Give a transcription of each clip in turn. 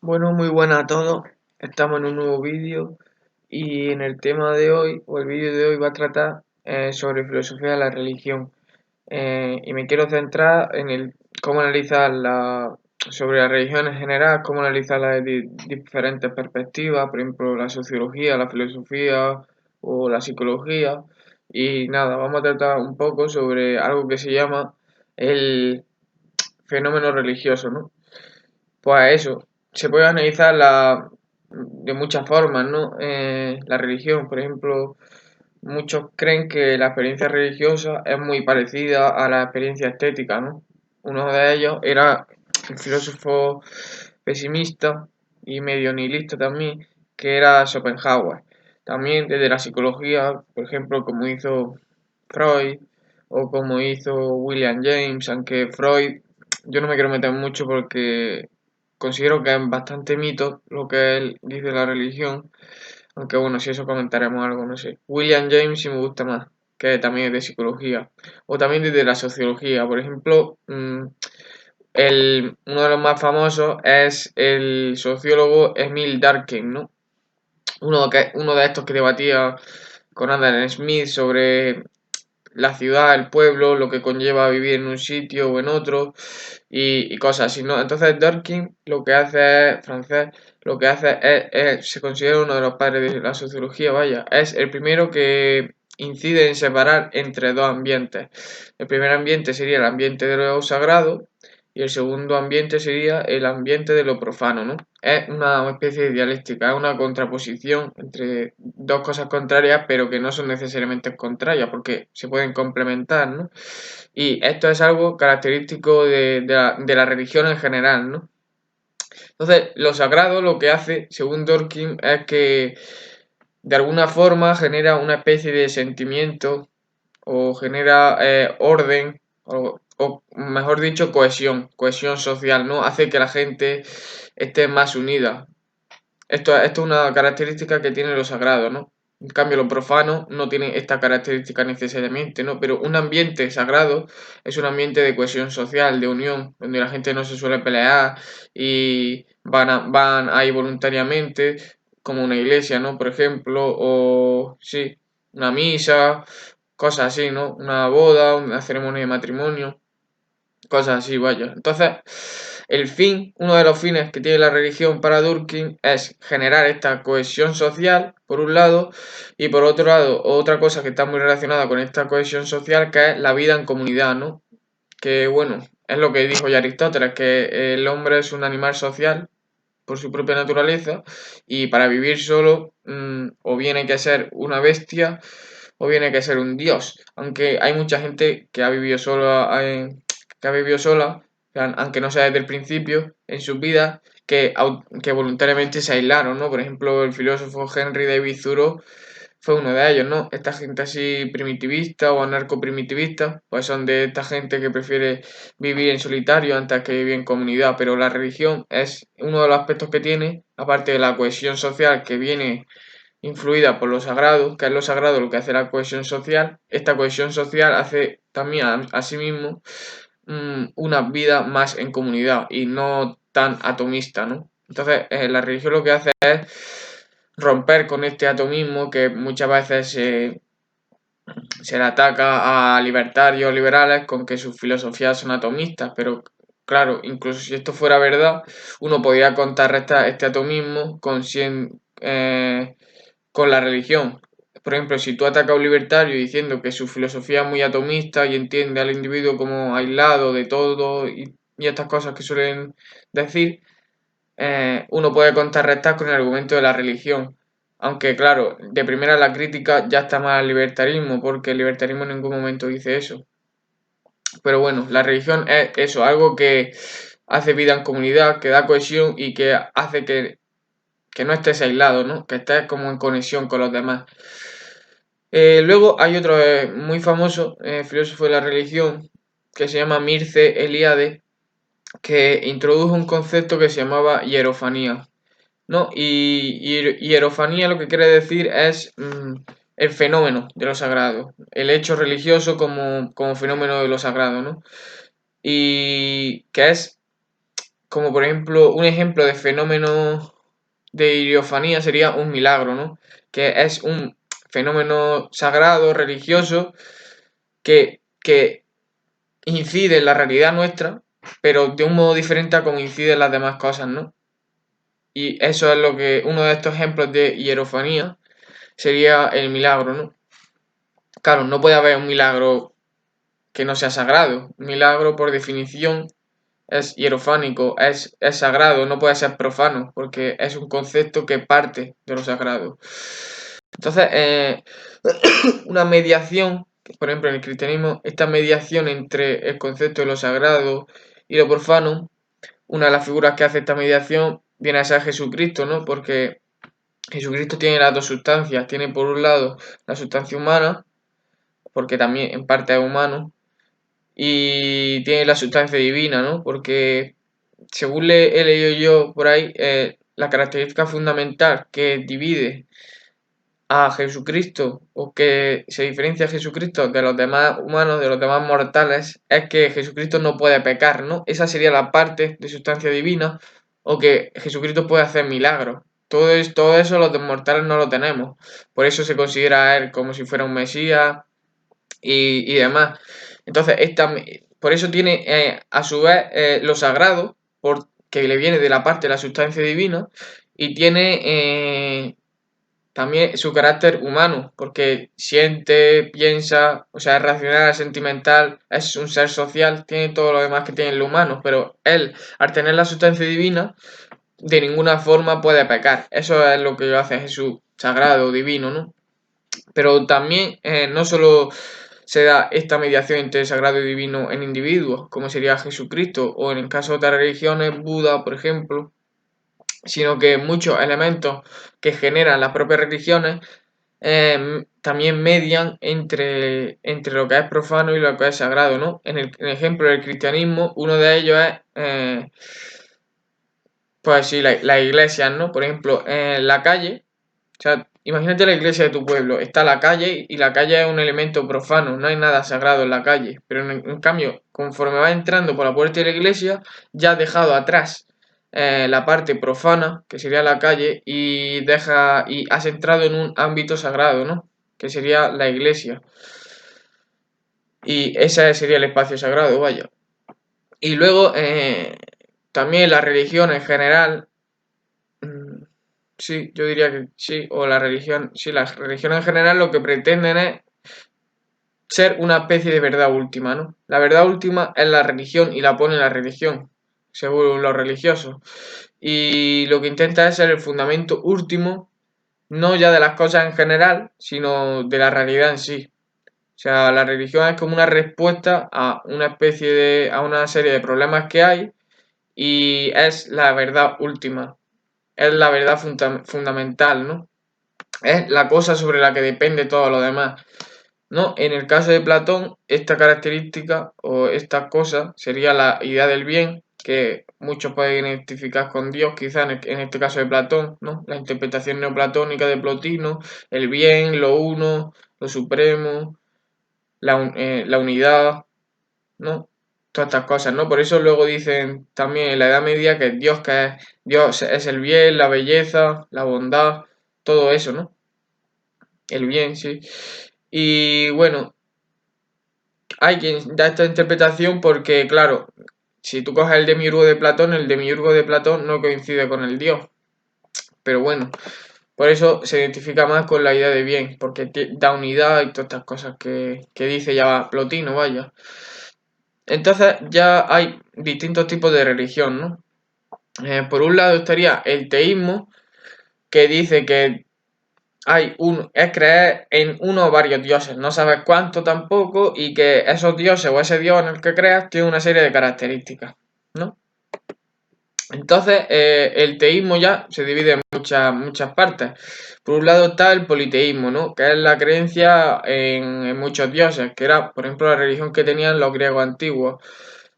Bueno, muy buenas a todos. Estamos en un nuevo vídeo y en el tema de hoy, o el vídeo de hoy va a tratar sobre filosofía de la religión. Y me quiero centrar en el cómo analizar sobre la religión en general, cómo analizarla desde diferentes perspectivas, por ejemplo, la sociología, la filosofía o la psicología. Y nada, vamos a tratar un poco sobre algo que se llama el fenómeno religioso, ¿no? Pues eso, se puede analizar de muchas formas, ¿no? La religión, por ejemplo, muchos creen que la experiencia religiosa es muy parecida a la experiencia estética, ¿no? Uno de ellos era un filósofo pesimista y medio nihilista también, que era Schopenhauer. También desde la psicología, por ejemplo, como hizo Freud o como hizo William James, aunque Freud yo no me quiero meter mucho porque considero que es bastante mito lo que él dice de la religión, aunque bueno, si eso comentaremos algo, no sé. William James sí me gusta más, que también es de psicología, o también desde la sociología, por ejemplo, uno de los más famosos es el sociólogo Emil Durkheim, ¿no? Uno de estos que debatía con Adam Smith sobre la ciudad, el pueblo, lo que conlleva vivir en un sitio o en otro y cosas así, ¿no? Entonces Durkheim lo que hace es, francés, lo que hace se considera uno de los padres de la sociología, vaya, es el primero que incide en separar entre dos ambientes. El primer ambiente sería el ambiente de lo sagrado y el segundo ambiente sería el ambiente de lo profano, ¿no? Es una especie de dialéctica, es una contraposición entre dos cosas contrarias, pero que no son necesariamente contrarias, porque se pueden complementar, ¿no? Y esto es algo característico de la religión en general, ¿no? Entonces, lo sagrado lo que hace, según Dworkin, es que de alguna forma genera una especie de sentimiento o genera orden o mejor dicho cohesión social, ¿no? Hace que la gente esté más unida. Esto es una característica que tiene lo sagrado, ¿no? En cambio, lo profano no tiene esta característica necesariamente, ¿no? Pero un ambiente sagrado es un ambiente de cohesión social, de unión, donde la gente no se suele pelear y van ahí voluntariamente, como una iglesia, ¿no? Por ejemplo, o sí, una misa, cosas así, ¿no? Una boda, una ceremonia de matrimonio. Cosas así, vaya. Entonces, uno de los fines que tiene la religión para Durkheim es generar esta cohesión social, por un lado, y por otro lado, otra cosa que está muy relacionada con esta cohesión social, que es la vida en comunidad, ¿no? Que, bueno, es lo que dijo ya Aristóteles, que el hombre es un animal social por su propia naturaleza y para vivir solo o bien hay que ser una bestia o bien hay que ser un dios. Aunque hay mucha gente que ha vivido que ha vivido sola, aunque no sea desde el principio, en sus vidas, que voluntariamente se aislaron, ¿no? Por ejemplo, el filósofo Henry David Thoreau fue uno de ellos, ¿no? Esta gente así primitivista o anarcoprimitivista, pues son de esta gente que prefiere vivir en solitario antes que vivir en comunidad, pero la religión es uno de los aspectos que tiene, aparte de la cohesión social que viene influida por lo sagrado, que es lo sagrado lo que hace la cohesión social, esta cohesión social hace también a sí mismo una vida más en comunidad y no tan atomista, ¿no? Entonces, la religión lo que hace es romper con este atomismo que muchas veces se le ataca a libertarios liberales con que sus filosofías son atomistas, pero claro, incluso si esto fuera verdad, uno podría contrarrestar este atomismo con la religión. Por ejemplo, si tú atacas a un libertario diciendo que su filosofía es muy atomista y entiende al individuo como aislado de todo y estas cosas que suelen decir, uno puede contrarrestar con el argumento de la religión. Aunque, claro, de primera la crítica ya está más al libertarismo, porque el libertarismo en ningún momento dice eso. Pero bueno, la religión es eso, algo que hace vida en comunidad, que da cohesión y que hace que no estés aislado, ¿no? Que estés como en conexión con los demás. Luego hay otro muy famoso filósofo de la religión que se llama Mircea Eliade, que introdujo un concepto que se llamaba hierofanía. ¿No? Y hierofanía lo que quiere decir es el fenómeno de lo sagrado, el hecho religioso como fenómeno de lo sagrado, ¿no? Y que es como por ejemplo, un ejemplo de fenómeno de hierofanía sería un milagro, ¿no? Que es un fenómeno sagrado, religioso, que incide en la realidad nuestra, pero de un modo diferente a como incide en las demás cosas, ¿no? Y eso es lo que, uno de estos ejemplos de hierofanía sería el milagro, ¿no? Claro, no puede haber un milagro que no sea sagrado. Un milagro, por definición, es hierofánico, es sagrado, no puede ser profano, porque es un concepto que parte de lo sagrado. Entonces, una mediación, por ejemplo, en el cristianismo, esta mediación entre el concepto de lo sagrado y lo profano, una de las figuras que hace esta mediación viene a ser Jesucristo, ¿no? Porque Jesucristo tiene las dos sustancias, tiene por un lado la sustancia humana, porque también en parte es humano, y tiene la sustancia divina, ¿no? Porque según he leído yo por ahí, la característica fundamental que divide a Jesucristo o que se diferencia a Jesucristo de los demás humanos, de los demás mortales, es que Jesucristo no puede pecar, ¿no? Esa sería la parte de sustancia divina, o que Jesucristo puede hacer milagros. Todo eso los mortales no lo tenemos. Por eso se considera a él como si fuera un Mesías y demás. Entonces, por eso tiene a su vez lo sagrado, que le viene de la parte de la sustancia divina, y tiene también su carácter humano, porque siente, piensa, o sea, es racional, es sentimental, es un ser social, tiene todo lo demás que tiene el humano, pero él, al tener la sustancia divina, de ninguna forma puede pecar. Eso es lo que hace Jesús, sagrado, divino, ¿no? Pero también no solo se da esta mediación entre sagrado y divino en individuos, como sería Jesucristo, o en el caso de otras religiones, Buda, por ejemplo, sino que muchos elementos que generan las propias religiones también median entre lo que es profano y lo que es sagrado, ¿no? En el ejemplo del cristianismo, uno de ellos es, pues sí, la iglesia, ¿no? Por ejemplo, en la calle, o sea, imagínate la iglesia de tu pueblo, está la calle y la calle es un elemento profano, no hay nada sagrado en la calle, pero en cambio, conforme vas entrando por la puerta de la iglesia, ya has dejado atrás la parte profana, que sería la calle, y has entrado en un ámbito sagrado, ¿no? Que sería la iglesia. Y ese sería el espacio sagrado, vaya. Y luego, también la religión en general, mm, sí, yo diría que sí, o la religión, sí, las religiones en general lo que pretenden es ser una especie de verdad última, ¿no? La verdad última es la religión y la pone la religión, según los religiosos. Y lo que intenta es ser el fundamento último, no ya de las cosas en general, sino de la realidad en sí. O sea, la religión es como una respuesta a a una serie de problemas que hay y es la verdad última, es la verdad fundamental, ¿no? Es la cosa sobre la que depende todo lo demás, ¿no? En el caso de Platón, esta característica o esta cosa sería la idea del bien, que muchos pueden identificar con Dios, quizá en este caso de Platón, ¿no? La interpretación neoplatónica de Plotino, el bien, lo uno, lo supremo, la unidad, ¿no? Todas estas cosas, ¿no? Por eso luego dicen también en la Edad Media que Dios es el bien, la belleza, la bondad, todo eso, ¿no? El bien, sí. Y bueno, hay quien da esta interpretación porque, claro, si tú coges el demiurgo de Platón no coincide con el Dios. Pero bueno, por eso se identifica más con la idea de bien, porque da unidad y todas estas cosas que dice ya Plotino, vaya. Entonces ya hay distintos tipos de religión, ¿no? Por un lado estaría el teísmo, que dice que es creer en uno o varios dioses, no sabes cuánto tampoco, y que esos dioses o ese dios en el que creas tiene una serie de características, ¿no? Entonces, el teísmo ya se divide en muchas partes. Por un lado está el politeísmo, ¿no? Que es la creencia en muchos dioses, que era, por ejemplo, la religión que tenían los griegos antiguos.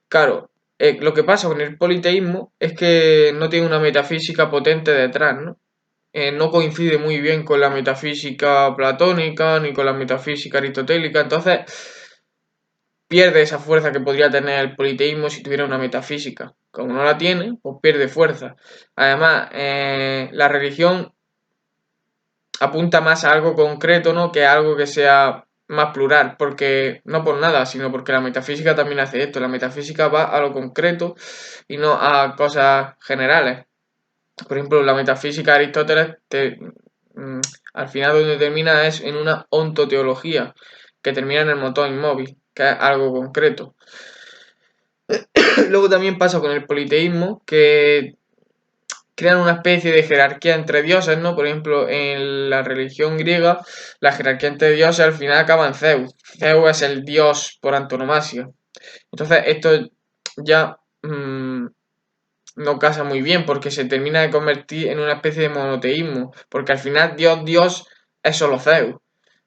Claro, lo que pasa con el politeísmo es que no tiene una metafísica potente detrás, ¿no? No coincide muy bien con la metafísica platónica ni con la metafísica aristotélica, entonces pierde esa fuerza que podría tener el politeísmo si tuviera una metafísica. Como no la tiene, pues pierde fuerza. Además, la religión apunta más a algo concreto, ¿no? Que a algo que sea más plural, porque no por nada, sino porque la metafísica también hace esto. La metafísica va a lo concreto y no a cosas generales. Por ejemplo, la metafísica de Aristóteles al final donde termina es en una ontoteología, que termina en el motor inmóvil, que es algo concreto. Luego también pasa con el politeísmo, que crean una especie de jerarquía entre dioses, ¿no? Por ejemplo, en la religión griega, la jerarquía entre dioses al final acaba en Zeus. Zeus es el dios por antonomasia. Entonces, esto ya no casa muy bien porque se termina de convertir en una especie de monoteísmo, porque al final Dios es solo Zeus.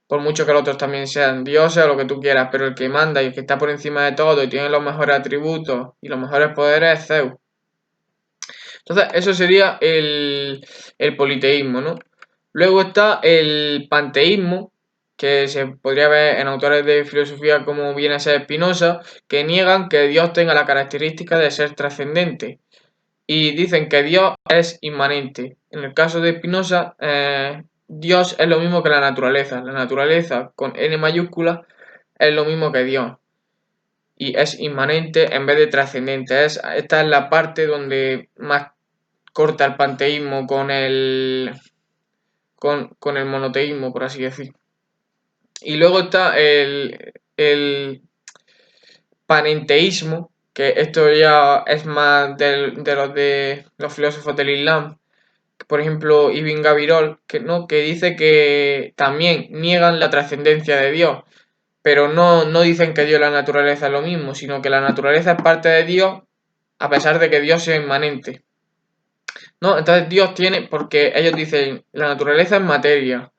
Por mucho que los otros también sean dioses o lo que tú quieras, pero el que manda y el que está por encima de todo y tiene los mejores atributos y los mejores poderes es Zeus. Entonces, eso sería el politeísmo, ¿no? Luego está el panteísmo, que se podría ver en autores de filosofía como viene a ser Spinoza, que niegan que Dios tenga la característica de ser trascendente y dicen que Dios es inmanente. En el caso de Spinoza, Dios es lo mismo que la naturaleza. La naturaleza con N mayúscula es lo mismo que Dios y es inmanente en vez de trascendente. Esta es la parte donde más corta el panteísmo con el monoteísmo, por así decir. Y luego está el panenteísmo, que esto ya es más de los filósofos del Islam, por ejemplo Ibn Gabirol, que dice que también niegan la trascendencia de Dios, pero no dicen que Dios y la naturaleza es lo mismo, sino que la naturaleza es parte de Dios a pesar de que Dios sea inmanente. ¿No? Entonces Dios tiene, porque ellos dicen, la naturaleza es materia.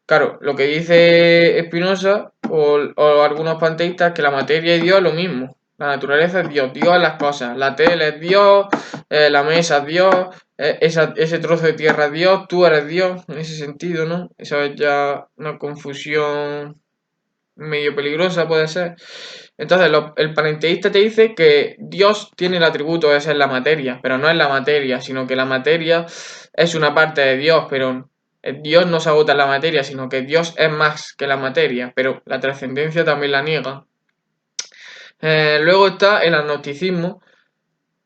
Claro, lo que dice Spinoza o algunos panteístas que la materia y Dios es lo mismo. La naturaleza es Dios, Dios es las cosas. La tele es Dios, la mesa es Dios, ese trozo de tierra es Dios, tú eres Dios, en ese sentido, ¿no? Eso es ya una confusión medio peligrosa, puede ser. Entonces, el panenteísta te dice que Dios tiene el atributo de ser la materia, pero no es la materia, sino que la materia es una parte de Dios, pero Dios no se agota en la materia, sino que Dios es más que la materia, pero la trascendencia también la niega. Luego está el agnosticismo,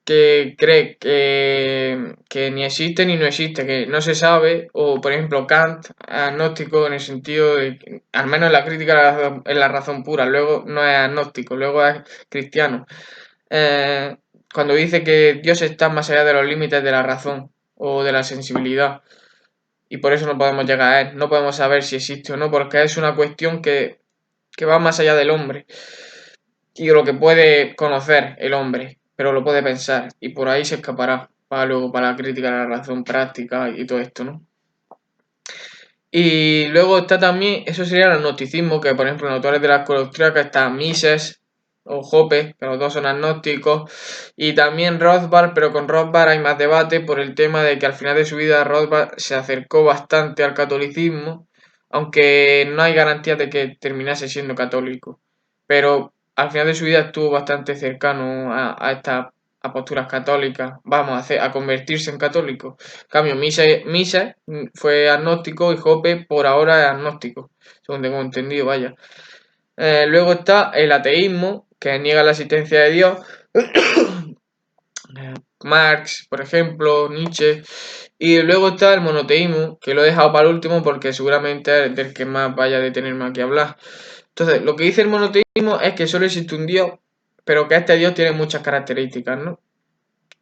que cree que ni existe ni no existe, que no se sabe, o por ejemplo Kant, agnóstico en el sentido de, al menos en la crítica es la razón pura, luego no es agnóstico, luego es cristiano, eh, cuando dice que Dios está más allá de los límites de la razón o de la sensibilidad, y por eso no podemos llegar a él, no podemos saber si existe o no, porque es una cuestión que va más allá del hombre y de lo que puede conocer el hombre, pero lo puede pensar y por ahí se escapará para luego para la crítica de la razón práctica y todo esto, ¿no? Y luego está también, eso sería el agnosticismo, que por ejemplo en autores de la escuela austríaca está Mises o Hoppe, que los dos son agnósticos, y también Rothbard, pero con Rothbard hay más debate por el tema de que al final de su vida Rothbard se acercó bastante al catolicismo, aunque no hay garantía de que terminase siendo católico. Pero al final de su vida estuvo bastante cercano a estas a posturas católicas, vamos, a convertirse en católico. En cambio, Mises fue agnóstico y Hoppe por ahora es agnóstico, según tengo entendido, vaya. Luego está el ateísmo, que niega la existencia de Dios. Marx, por ejemplo, Nietzsche. Y luego está el monoteísmo, que lo he dejado para el último porque seguramente es del que más vaya a detenerme aquí a hablar. Entonces, lo que dice el monoteísmo es que solo existe un Dios, pero que este Dios tiene muchas características, ¿no?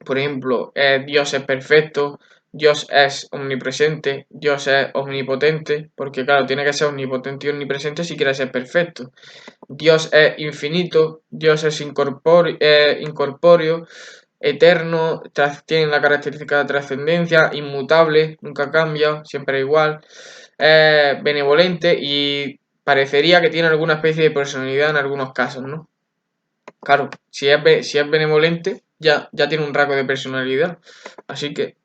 Por ejemplo, Dios es perfecto, Dios es omnipresente, Dios es omnipotente, porque claro, tiene que ser omnipotente y omnipresente si quiere ser perfecto. Dios es infinito, Dios es incorpóreo, eterno, tiene la característica de trascendencia, inmutable, nunca cambia, siempre igual, benevolente y parecería que tiene alguna especie de personalidad en algunos casos, ¿no? Claro, si es benevolente, ya tiene un rasgo de personalidad. Así que,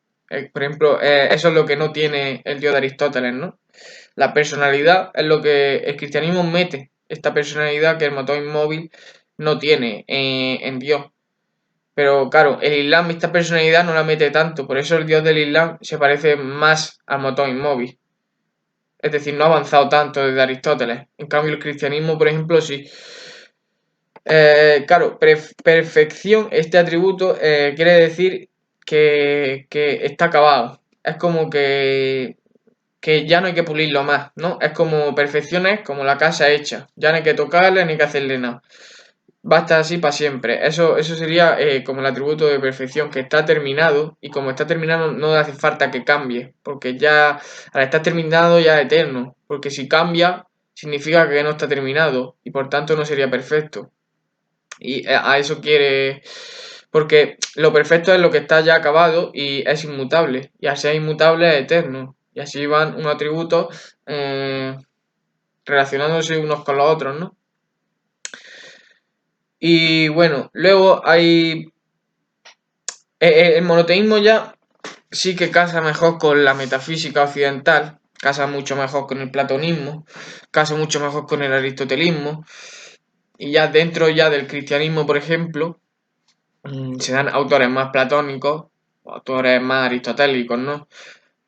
por ejemplo, eso es lo que no tiene el dios de Aristóteles, ¿no? La personalidad es lo que el cristianismo mete esta personalidad que el motor inmóvil no tiene en Dios. Pero claro, el Islam esta personalidad no la mete tanto, por eso el Dios del Islam se parece más al motor inmóvil. Es decir, no ha avanzado tanto desde Aristóteles. En cambio, el cristianismo, por ejemplo, sí. Claro, perfección, este atributo quiere decir que está acabado. Es como que ya no hay que pulirlo más, ¿no? Es como perfección es como la casa hecha. Ya no hay que tocarle ni que hacerle nada. Va a estar así para siempre. Eso sería como el atributo de perfección, que está terminado y como está terminado no hace falta que cambie, porque ya al estar terminado ya es eterno, porque si cambia significa que no está terminado y por tanto no sería perfecto. Y a eso quiere, porque lo perfecto es lo que está ya acabado y es inmutable, y al ser inmutable es eterno, y así van unos atributos relacionándose unos con los otros, ¿no? Y bueno, luego hay el monoteísmo ya sí que casa mejor con la metafísica occidental, casa mucho mejor con el platonismo, casa mucho mejor con el aristotelismo, y ya dentro ya del cristianismo, por ejemplo, se dan autores más platónicos, autores más aristotélicos, ¿no?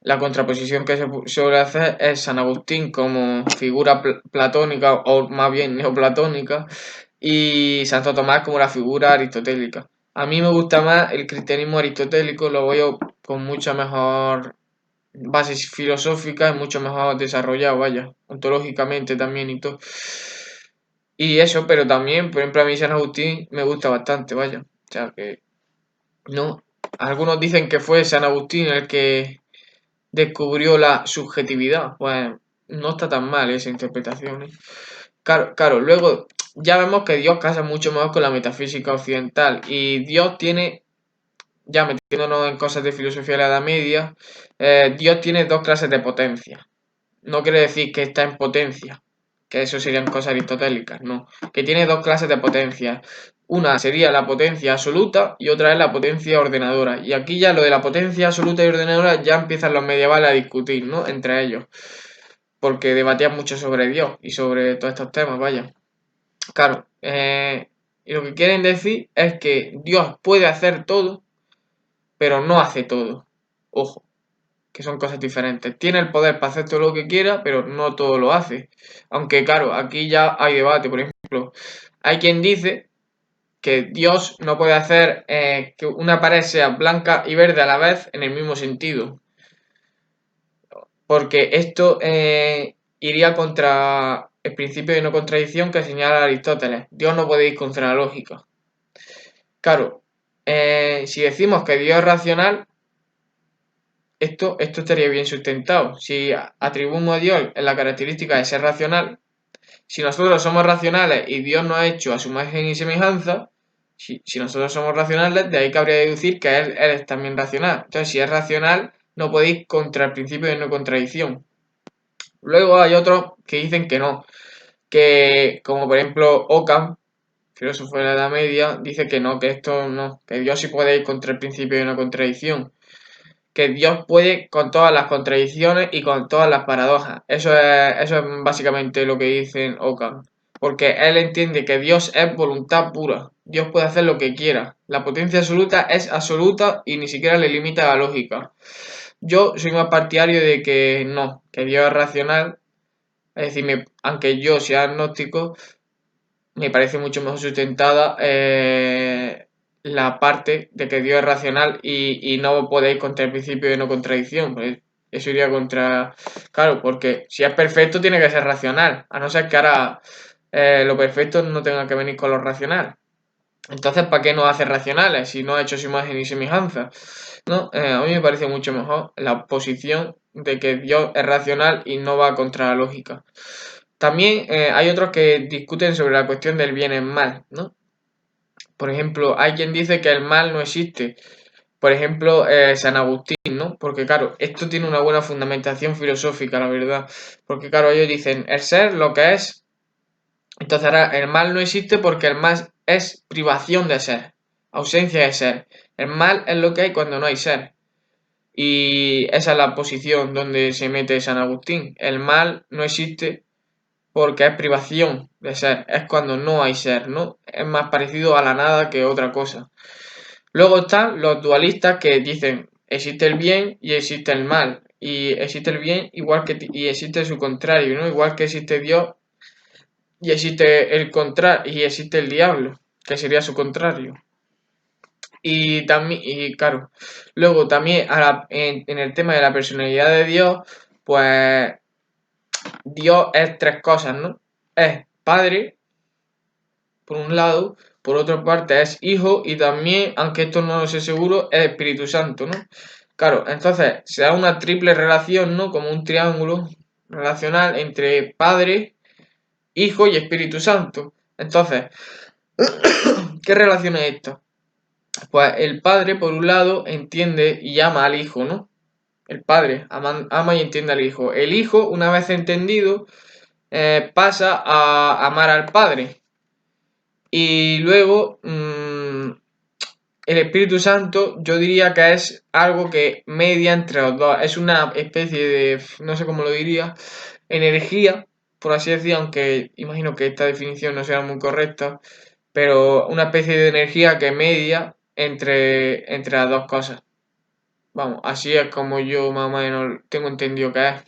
La contraposición que se suele hacer es San Agustín como figura platónica o más bien neoplatónica y Santo Tomás como la figura aristotélica. A mí me gusta más el cristianismo aristotélico, lo veo con mucha mejor base filosófica y mucho mejor desarrollado, vaya, ontológicamente también y todo. Y eso, pero también, por ejemplo, a mí San Agustín me gusta bastante, vaya. O sea que, no. Algunos dicen que fue San Agustín el que descubrió la subjetividad. Pues no está tan mal esa interpretación, ¿eh? Claro, claro, luego ya vemos que Dios casa mucho más con la metafísica occidental y Dios tiene, ya metiéndonos en cosas de filosofía de la Edad Media, Dios tiene dos clases de potencia. No quiere decir que está en potencia, que eso serían cosas aristotélicas, no. Que tiene dos clases de potencia. Una sería la potencia absoluta y otra es la potencia ordenadora. Y aquí ya lo de la potencia absoluta y ordenadora ya empiezan los medievales a discutir, ¿no? Entre ellos. Porque debatían mucho sobre Dios y sobre todos estos temas, vaya. Claro, y lo que quieren decir es que Dios puede hacer todo, pero no hace todo. Ojo, que son cosas diferentes. Tiene el poder para hacer todo lo que quiera, pero no todo lo hace. Aunque claro, aquí ya hay debate, por ejemplo. Hay quien dice que Dios no puede hacer que una pared sea blanca y verde a la vez en el mismo sentido. Porque esto iría contra el principio de no contradicción que señala Aristóteles. Dios no puede ir contra la lógica. Claro, si decimos que Dios es racional, esto estaría bien sustentado. Si atribuimos a Dios la característica de ser racional, si nosotros somos racionales y Dios nos ha hecho a su imagen y semejanza, si nosotros somos racionales, de ahí cabría deducir que él es también racional. Entonces, si es racional, no puede ir contra el principio de no contradicción. Luego hay otros que dicen que no, que como por ejemplo Occam, filósofo de la Edad Media, dice que no, que esto no, que Dios sí puede ir contra el principio de no contradicción, que Dios puede con todas las contradicciones y con todas las paradojas. Eso es básicamente lo que dicen Occam. Porque él entiende que Dios es voluntad pura. Dios puede hacer lo que quiera. La potencia absoluta es absoluta y ni siquiera le limita la lógica. Yo soy más partidario de que no, que Dios es racional. Es decir, aunque yo sea agnóstico, me parece mucho mejor sustentada la parte de que Dios es racional y no podéis contra el principio de no contradicción. Pues eso iría contra... Claro, porque si es perfecto tiene que ser racional, a no ser que ahora lo perfecto no tenga que venir con lo racional. Entonces, ¿para qué nos hace racionales si no ha hecho su imagen y semejanza? ¿No? A mí me parece mucho mejor la posición de que Dios es racional y no va contra la lógica. También hay otros que discuten sobre la cuestión del bien y el mal, ¿no? Por ejemplo, hay quien dice que el mal no existe. Por ejemplo, San Agustín, ¿no? Porque claro, esto tiene una buena fundamentación filosófica, la verdad. Porque claro, ellos dicen, el ser lo que es. Entonces ahora el mal no existe porque el mal es privación de ser, ausencia de ser. El mal es lo que hay cuando no hay ser. Y esa es la posición donde se mete San Agustín. El mal no existe porque es privación de ser, es cuando no hay ser, ¿no? Es más parecido a la nada que otra cosa. Luego están los dualistas que dicen existe el bien y existe el mal, y existe el bien igual que y existe su contrario, ¿no? Igual que existe Dios y existe el y existe el diablo, que sería su contrario. Y también, y claro, luego también en el tema de la personalidad de Dios, pues Dios es tres cosas, ¿no? Es Padre, por un lado, por otra parte es Hijo y también, aunque esto no lo sé seguro, es Espíritu Santo, ¿no? Claro, entonces se da una triple relación, ¿no? Como un triángulo relacional entre Padre, Hijo y Espíritu Santo. Entonces, ¿qué relación es esta? Pues el Padre, por un lado, entiende y ama al Hijo, ¿no? El Padre ama y entiende al Hijo. El Hijo, una vez entendido, pasa a amar al Padre. Y luego, el Espíritu Santo, yo diría que es algo que media entre los dos. Es una especie de, no sé cómo lo diría, energía, por así decir, aunque imagino que esta definición no sea muy correcta, pero una especie de energía que media entre las dos cosas. Vamos, así es como yo más o menos tengo entendido que es.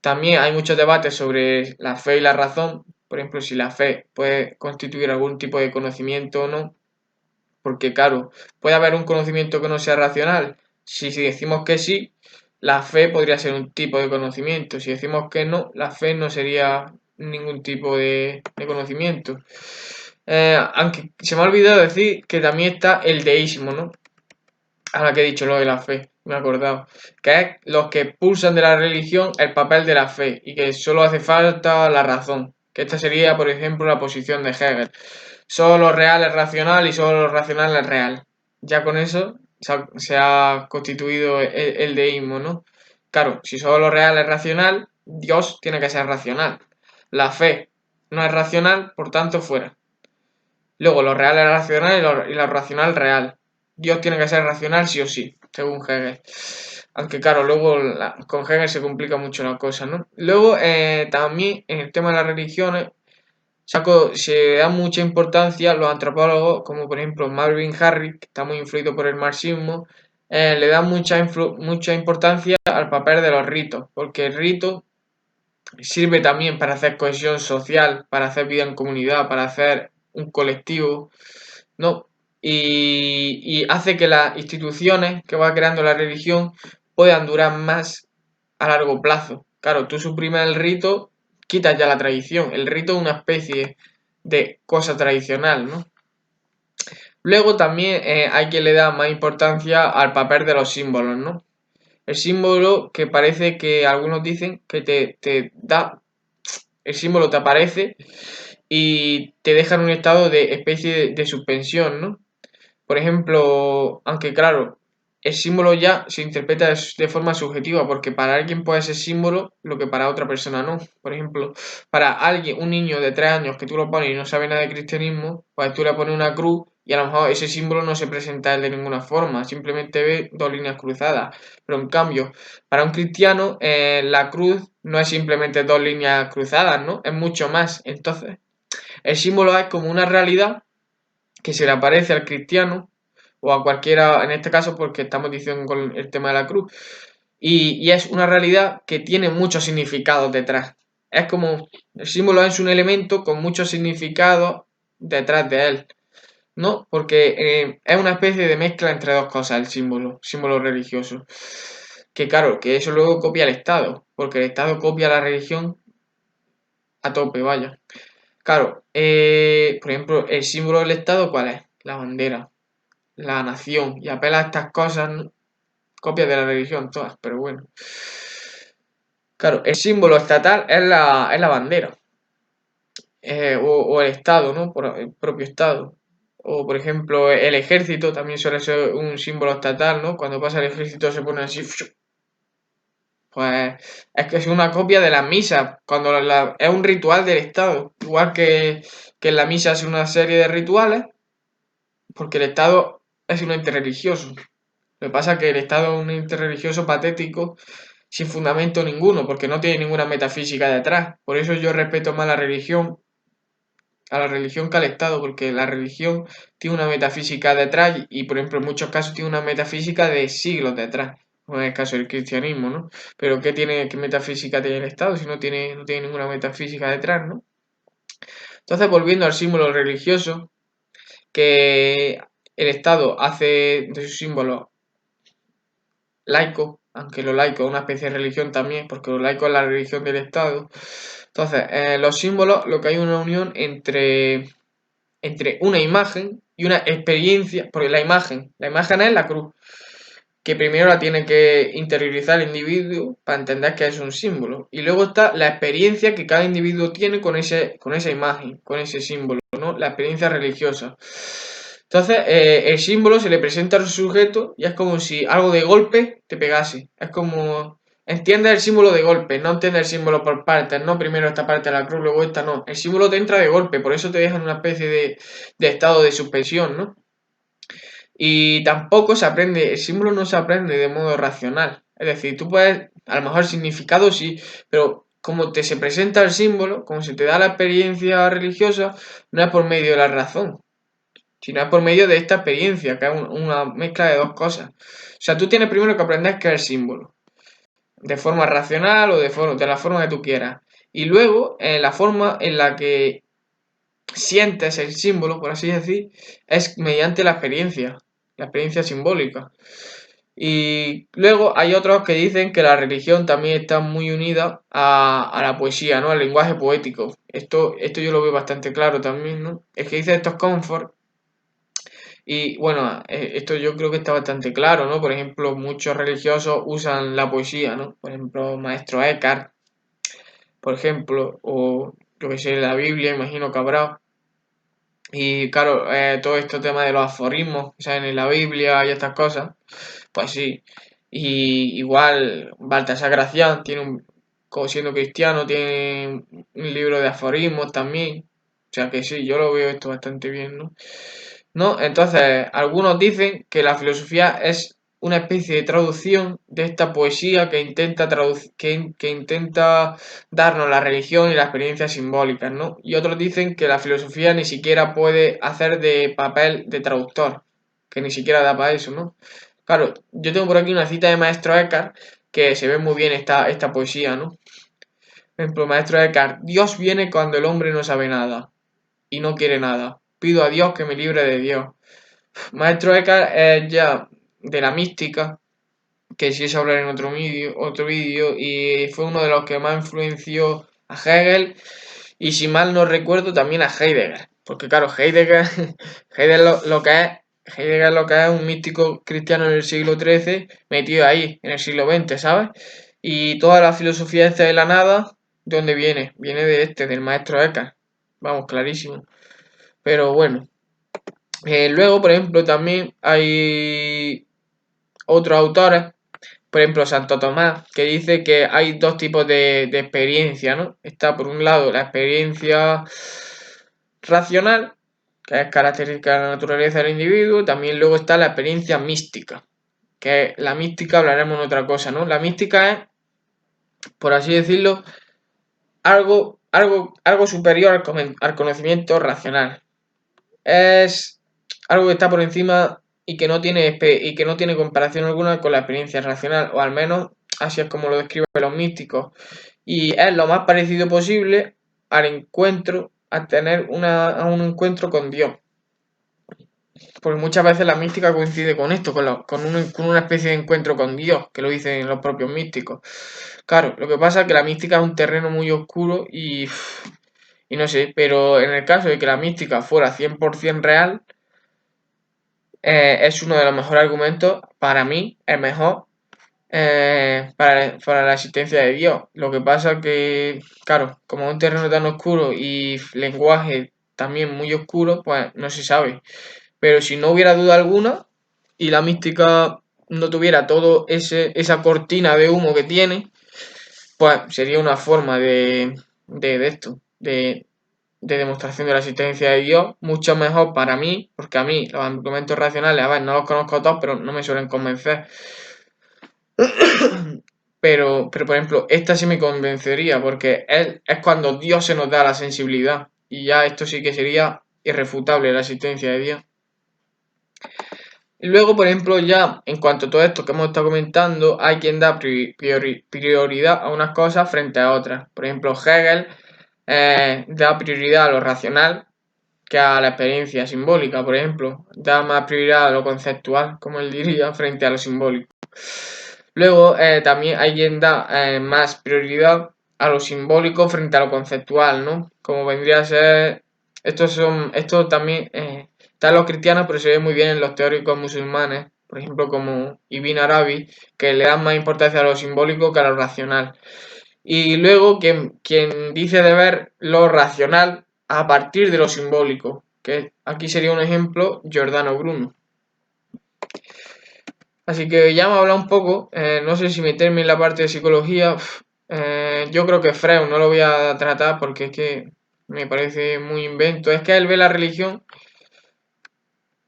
También hay muchos debates sobre la fe y la razón, por ejemplo, si la fe puede constituir algún tipo de conocimiento o no, porque claro, puede haber un conocimiento que no sea racional. Si decimos que sí, la fe podría ser un tipo de conocimiento. Si decimos que no, la fe no sería ningún tipo de conocimiento. Aunque se me ha olvidado decir que también está el deísmo, ¿no? Ahora que he dicho lo de la fe, me he acordado. Que es los que expulsan de la religión el papel de la fe y que solo hace falta la razón. Que esta sería, por ejemplo, la posición de Hegel. Solo lo real es racional y solo lo racional es real. Ya con eso se ha constituido el deísmo, ¿no? Claro, si solo lo real es racional, Dios tiene que ser racional. La fe no es racional, por tanto, fuera. Luego, lo real es racional y lo racional real. Dios tiene que ser racional sí o sí, según Hegel. Aunque claro, luego con Hegel se complica mucho la cosa, ¿no? Luego, también en el tema de las religiones, se da mucha importancia a los antropólogos, como por ejemplo Marvin Harris, que está muy influido por el marxismo, le da mucha importancia al papel de los ritos, porque el rito sirve también para hacer cohesión social, para hacer vida en comunidad, para hacer un colectivo, ¿no? Y hace que las instituciones que va creando la religión puedan durar más a largo plazo. Claro, tú suprimes el rito, quitas ya la tradición. El rito es una especie de cosa tradicional, ¿no? Luego también hay quien le da más importancia al papel de los símbolos, ¿no? El símbolo que parece que algunos dicen que te da, el símbolo te aparece y te deja en un estado de especie de suspensión, ¿no? Por ejemplo, aunque claro, el símbolo ya se interpreta de forma subjetiva, porque para alguien puede ser símbolo lo que para otra persona no. Por ejemplo, para alguien, un niño de 3 años que tú lo pones y no sabe nada de cristianismo, pues tú le pones una cruz y a lo mejor ese símbolo no se presenta a él de ninguna forma, simplemente ve dos líneas cruzadas. Pero en cambio, para un cristiano, la cruz no es simplemente dos líneas cruzadas, ¿no? Es mucho más. Entonces, el símbolo es como una realidad que se le aparece al cristiano o a cualquiera, en este caso porque estamos diciendo con el tema de la cruz, y es una realidad que tiene muchos significados detrás. Es como, el símbolo es un elemento con muchos significados detrás de él, ¿no? Porque es una especie de mezcla entre dos cosas el símbolo religioso. Que claro, que eso luego copia el Estado, porque el Estado copia la religión a tope, vaya. Claro, por ejemplo, el símbolo del Estado, ¿cuál es? La bandera, la nación, y apela a estas cosas, ¿no? Copias de la religión todas, pero bueno. Claro, el símbolo estatal es la bandera, o el Estado, ¿no? Por el propio Estado. O, por ejemplo, el ejército también suele ser un símbolo estatal, ¿no? Cuando pasa el ejército se pone así. Pues es que es una copia de la misa, cuando es un ritual del Estado. Igual que en la misa es una serie de rituales, porque el Estado es un ente religioso. Lo que pasa es que el Estado es un ente religioso patético sin fundamento ninguno, porque no tiene ninguna metafísica detrás. Por eso yo respeto más a la religión que al Estado, porque la religión tiene una metafísica detrás y, por ejemplo, en muchos casos tiene una metafísica de siglos detrás, como en el caso del cristianismo, ¿no? Pero ¿qué metafísica tiene el Estado si no tiene ninguna metafísica detrás, ¿no? Entonces, volviendo al símbolo religioso, que el Estado hace de sus símbolos laico, aunque lo laico es una especie de religión también, porque lo laico es la religión del Estado. Entonces, los símbolos, lo que hay una unión entre una imagen y una experiencia, porque la imagen es la cruz, que primero la tiene que interiorizar el individuo para entender que es un símbolo, y luego está la experiencia que cada individuo tiene con esa imagen, con ese símbolo, ¿no? La experiencia religiosa. Entonces, el símbolo se le presenta al sujeto y es como si algo de golpe te pegase. Es como entiendes el símbolo de golpe, no entiendes el símbolo por partes, no primero esta parte de la cruz, luego esta, no. El símbolo te entra de golpe, por eso te deja en una especie de estado de suspensión, ¿no? Y tampoco se aprende, el símbolo no se aprende de modo racional. Es decir, tú puedes, a lo mejor significado sí, pero como te se presenta el símbolo, como se te da la experiencia religiosa, no es por medio de la razón, sino es por medio de esta experiencia, que es una mezcla de dos cosas. O sea, tú tienes primero que aprender qué es el símbolo de forma racional o de la forma que tú quieras. Y luego, la forma en la que sientes el símbolo, por así decir, es mediante la experiencia simbólica. Y luego hay otros que dicen que la religión también está muy unida a la poesía, ¿no? Al lenguaje poético. Esto yo lo veo bastante claro también, ¿no? Es que dice estos Comfort. Y bueno, esto yo creo que está bastante claro, ¿no? Por ejemplo, muchos religiosos usan la poesía, ¿no? Por ejemplo, Maestro Eckhart, por ejemplo, o yo que sé, la Biblia, imagino que habrá. Y claro, todo este tema de los aforismos que salen en la Biblia y estas cosas, pues sí. Y igual, Baltasar Gracián tiene como siendo cristiano, tiene un libro de aforismos también. O sea que sí, yo lo veo esto bastante bien, ¿no? ¿No? Entonces, algunos dicen que la filosofía es una especie de traducción de esta poesía que intenta darnos la religión y las experiencias simbólicas, ¿no? Y otros dicen que la filosofía ni siquiera puede hacer de papel de traductor, que ni siquiera da para eso, ¿no? Claro, yo tengo por aquí una cita de Maestro Eckhart que se ve muy bien esta poesía, ¿no? Por ejemplo, Maestro Eckhart, Dios viene cuando el hombre no sabe nada y no quiere nada. Pido a Dios que me libre de Dios. Maestro Eckhart es ya de la mística, que sí es hablar en otro vídeo, y fue uno de los que más influenció a Hegel, y si mal no recuerdo también a Heidegger, porque claro, Heidegger lo que es un místico cristiano en el siglo XIII, metido ahí, en el siglo XX, ¿sabes? Y toda la filosofía esta de la nada, ¿de dónde viene? Viene del maestro Eckhart, vamos, clarísimo. Pero bueno, luego, por ejemplo, también hay otros autores, por ejemplo, Santo Tomás, que dice que hay dos tipos de experiencia, ¿no? Está por un lado la experiencia racional, que es característica de la naturaleza del individuo, también luego está la experiencia mística, que la mística hablaremos en otra cosa, ¿no? La mística es, por así decirlo, algo superior al conocimiento racional. Es algo que está por encima y que no tiene comparación alguna con la experiencia racional, o al menos así es como lo describen los místicos. Y es lo más parecido posible a un encuentro con Dios. Porque muchas veces la mística coincide con esto, con una especie de encuentro con Dios, que lo dicen los propios místicos. Claro, lo que pasa es que la mística es un terreno muy oscuro y no sé, pero en el caso de que la mística fuera 100% real, es uno de los mejores argumentos, para mí, el mejor, para la existencia de Dios. Lo que pasa que, claro, como es un terreno tan oscuro y lenguaje también muy oscuro, pues no se sabe. Pero si no hubiera duda alguna y la mística no tuviera todo esa cortina de humo que tiene, pues sería una forma de esto, de demostración de la existencia de Dios, mucho mejor para mí, porque a mí los argumentos racionales, a ver, no los conozco todos, pero no me suelen convencer. por ejemplo, esta sí me convencería, porque es cuando Dios se nos da la sensibilidad. Y ya esto sí que sería irrefutable, la existencia de Dios. Y luego, por ejemplo, ya en cuanto a todo esto que hemos estado comentando, hay quien da prioridad a unas cosas frente a otras. Por ejemplo, Hegel da prioridad a lo racional que a la experiencia simbólica, por ejemplo. Da más prioridad a lo conceptual, como él diría, frente a lo simbólico. Luego, también hay quien da más prioridad a lo simbólico frente a lo conceptual, ¿no? Como vendría a ser... Esto también está en los cristianos, pero se ve muy bien en los teóricos musulmanes, por ejemplo, como Ibn Arabi, que le dan más importancia a lo simbólico que a lo racional. Y luego, quien dice de ver lo racional a partir de lo simbólico, que aquí sería un ejemplo, Giordano Bruno. Así que ya hemos hablado un poco, no sé si meterme en la parte de psicología, yo creo que Freud no lo voy a tratar porque es que me parece muy invento, es que él ve la religión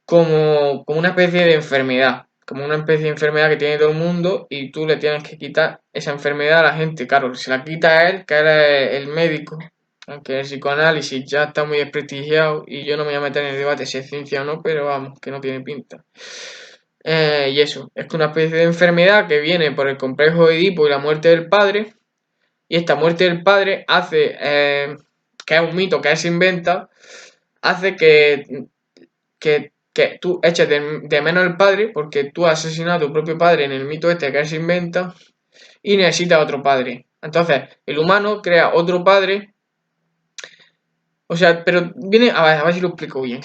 como una especie de enfermedad, como una especie de enfermedad que tiene todo el mundo y tú le tienes que quitar esa enfermedad a la gente, claro, se la quita a él, que él es el médico, aunque el psicoanálisis ya está muy desprestigiado y yo no me voy a meter en el debate si es ciencia o no, pero vamos, que no tiene pinta. Y eso, es que una especie de enfermedad que viene por el complejo de Edipo y la muerte del padre, y esta muerte del padre hace, que es un mito que él se inventa, hace que tú eches de menos al padre, porque tú has asesinado a tu propio padre en el mito este que él se inventa, y necesitas otro padre. Entonces, el humano crea otro padre, o sea, pero viene, a ver si lo explico bien.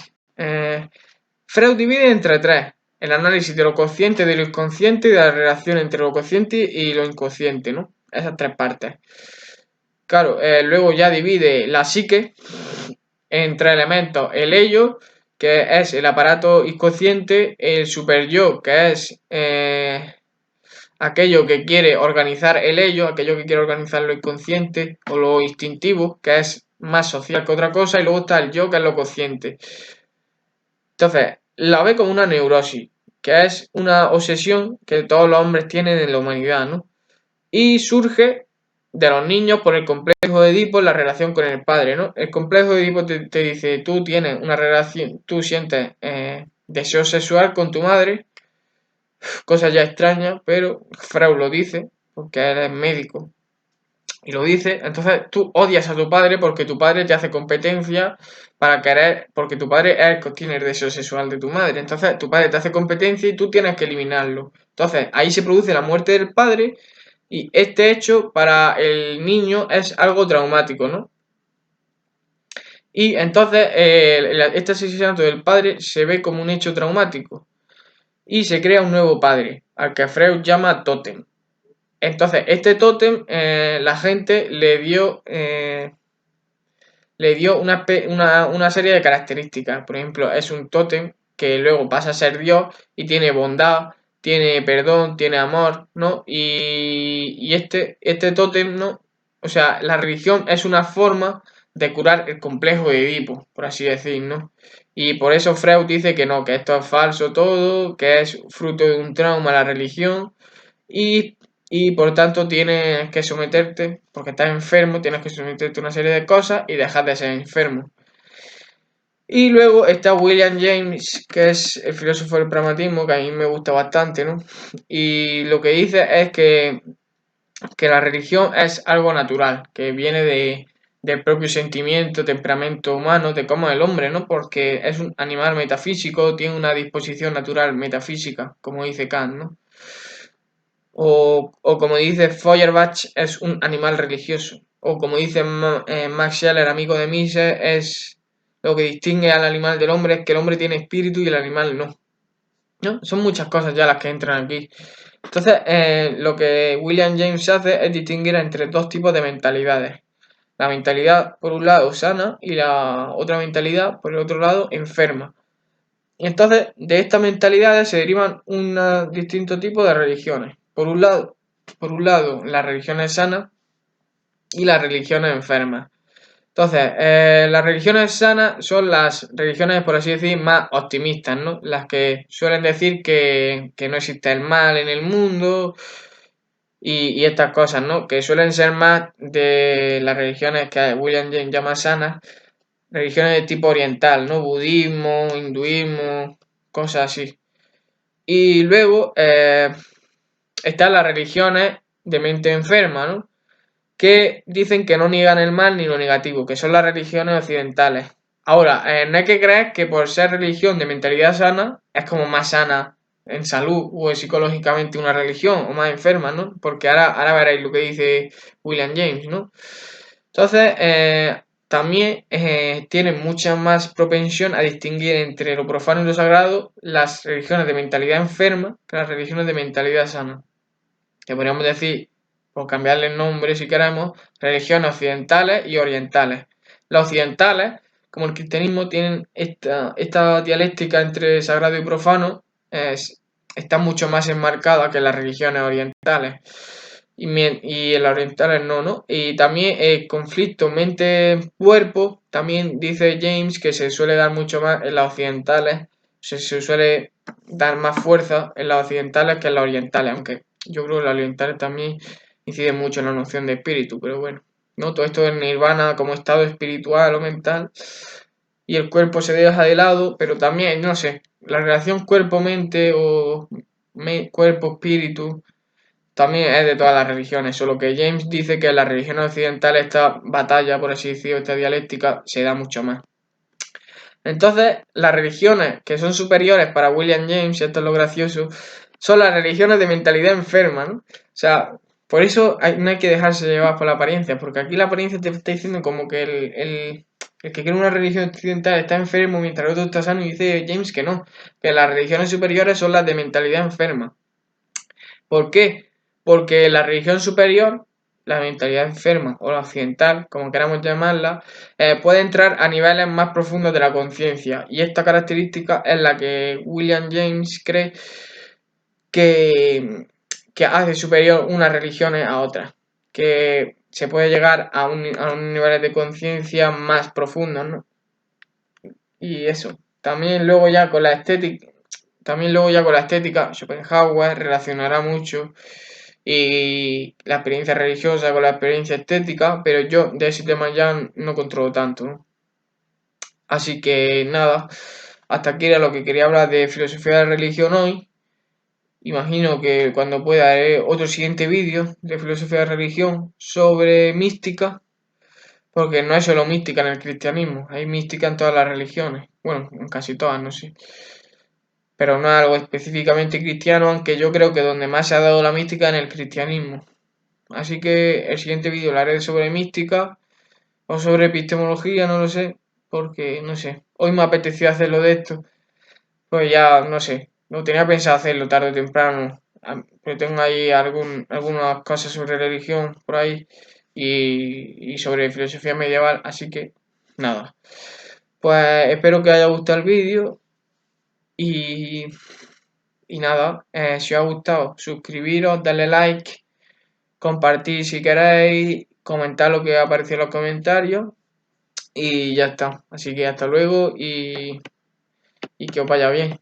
Freud divide entre tres el análisis de lo consciente, de lo inconsciente y de la relación entre lo consciente y lo inconsciente, ¿no? Esas tres partes. Claro, luego ya divide la psique en tres elementos. El ello, que es el aparato inconsciente, el superyo, que es aquello que quiere organizar el ello, aquello que quiere organizar lo inconsciente o lo instintivo, que es más social que otra cosa, y luego está el yo, que es lo consciente. Entonces, la ve como una neurosis, que es una obsesión que todos los hombres tienen en la humanidad, ¿no? Y surge de los niños por el complejo de Edipo en la relación con el padre, ¿no? El complejo de Edipo te dice, tú tienes una relación, tú sientes deseo sexual con tu madre, cosa ya extraña, pero Freud lo dice, porque él es médico, y lo dice, entonces tú odias a tu padre porque tu padre te hace competencia para querer, porque tu padre es el que tiene el deseo sexual de tu madre, entonces tu padre te hace competencia y tú tienes que eliminarlo. Entonces ahí se produce la muerte del padre y este hecho para el niño es algo traumático, ¿no? Y entonces este asesinato del padre se ve como un hecho traumático y se crea un nuevo padre, al que Freud llama tótem. Entonces, este tótem, la gente le dio una serie de características. Por ejemplo, es un tótem que luego pasa a ser Dios y tiene bondad, tiene perdón, tiene amor, ¿no? Y este tótem, ¿no? O sea, la religión es una forma de curar el complejo de Edipo, por así decir, ¿no? Y por eso Freud dice que no, que esto es falso todo, que es fruto de un trauma la religión y, y por tanto tienes que someterte, porque estás enfermo, tienes que someterte a una serie de cosas y dejar de ser enfermo. Y luego está William James, que es el filósofo del pragmatismo, que a mí me gusta bastante, ¿no? Y lo que dice es que la religión es algo natural, que viene del propio sentimiento, temperamento humano, de cómo es el hombre, ¿no? Porque es un animal metafísico, tiene una disposición natural metafísica, como dice Kant, ¿no? O como dice Feuerbach, es un animal religioso. O como dice Max Scheler, amigo de Mises, es lo que distingue al animal del hombre es que el hombre tiene espíritu y el animal no. ¿No? Son muchas cosas ya las que entran aquí. Entonces, lo que William James hace es distinguir entre dos tipos de mentalidades. La mentalidad, por un lado, sana y la otra mentalidad, por el otro lado, enferma. Y entonces, de estas mentalidades se derivan un distinto tipo de religiones. Por un lado, las religiones sanas y las religiones enfermas. Entonces, las religiones sanas son las religiones, por así decir, más optimistas, ¿no? Las que suelen decir que no existe el mal en el mundo, y estas cosas, ¿no? Que suelen ser más de las religiones que William James llama sanas, religiones de tipo oriental, ¿no? Budismo, hinduismo, cosas así. Y luego están las religiones de mente enferma, ¿no? Que dicen que no niegan el mal ni lo negativo, que son las religiones occidentales. Ahora, no hay que creer que por ser religión de mentalidad sana es como más sana en salud o psicológicamente una religión o más enferma, ¿no? Porque ahora veréis lo que dice William James, ¿no? Entonces, también tienen mucha más propensión a distinguir entre lo profano y lo sagrado las religiones de mentalidad enferma que las religiones de mentalidad sana. Que podríamos decir, por cambiarle el nombre si queremos, religiones occidentales y orientales. Las occidentales, como el cristianismo, tienen esta dialéctica entre sagrado y profano, está mucho más enmarcada que las religiones orientales. Y en las orientales no, ¿no? Y también el conflicto mente-cuerpo, también dice James que se suele dar mucho más en las occidentales, se suele dar más fuerza en las occidentales que en las orientales, aunque yo creo que las orientales también inciden mucho en la noción de espíritu, pero bueno, ¿no? Todo esto es nirvana como estado espiritual o mental y el cuerpo se deja de lado, pero también, no sé, la relación cuerpo-mente o cuerpo-espíritu también es de todas las religiones, solo que James dice que en las religiones occidentales esta batalla, por así decirlo, esta dialéctica se da mucho más. Entonces, las religiones que son superiores para William James, y esto es lo gracioso, son las religiones de mentalidad enferma, ¿no? O sea, por eso no hay que dejarse llevar por la apariencia, porque aquí la apariencia te está diciendo como que el que quiere una religión occidental está enfermo mientras el otro está sano, y dice James que no, que las religiones superiores son las de mentalidad enferma. ¿Por qué? Porque la religión superior, la mentalidad enferma o la occidental, como queramos llamarla, puede entrar a niveles más profundos de la conciencia. Y esta característica es la que William James cree que, que hace superior unas religiones a otras. Que se puede llegar a un nivel de conciencia más profundo, ¿no? Y eso. También luego ya con la estética, Schopenhauer relacionará mucho y la experiencia religiosa con la experiencia estética, pero yo de ese tema ya no controlo tanto, ¿no? Así que nada, hasta aquí era lo que quería hablar de filosofía de la religión hoy. Imagino que cuando pueda haré otro siguiente vídeo de filosofía de la religión sobre mística, porque no es solo mística en el cristianismo, hay mística en todas las religiones, bueno, en casi todas, no sé. Pero no es algo específicamente cristiano, aunque yo creo que donde más se ha dado la mística es en el cristianismo. Así que el siguiente vídeo lo haré sobre mística o sobre epistemología, no lo sé, porque no sé, hoy me apeteció hacerlo de esto, pues ya no sé, no tenía pensado hacerlo tarde o temprano, pero tengo ahí algunas cosas sobre religión por ahí y sobre filosofía medieval, así que nada. Pues espero que haya gustado el vídeo y, y nada, si os ha gustado, suscribiros, darle like, compartir si queréis, comentar lo que ha aparecido en los comentarios y ya está. Así que hasta luego y que os vaya bien.